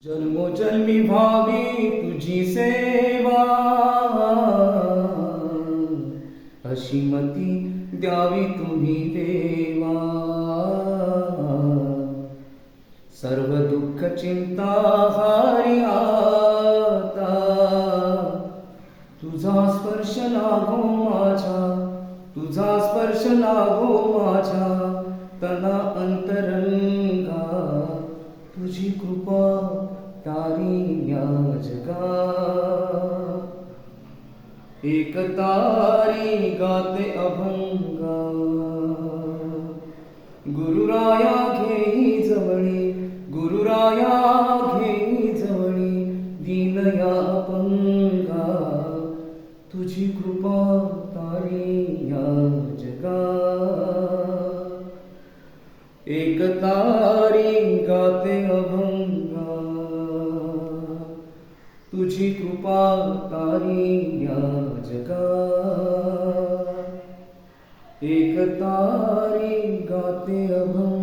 जन्मोजन्मी भावी तुझी सेवा, अशी मती द्यावी तुम्ही देवा. सर्व दुःख चिंता हारी आता, तुझा स्पर्श लाभो माझ्या, तुझा स्पर्श लाभो माझ्या तना अंतरंगा. तुझी कृपा तारी या जगा, एक तारी गाते अभंगा. गुरुराया घेई जवळी, गुरुराया घेई जवळी दीनया अपंगा. तुझी कृपा तारी या जगा, एक तारी गाते अभंगा. तुझी कृपा तारी या जगा, एक तारी गाते अभंगा.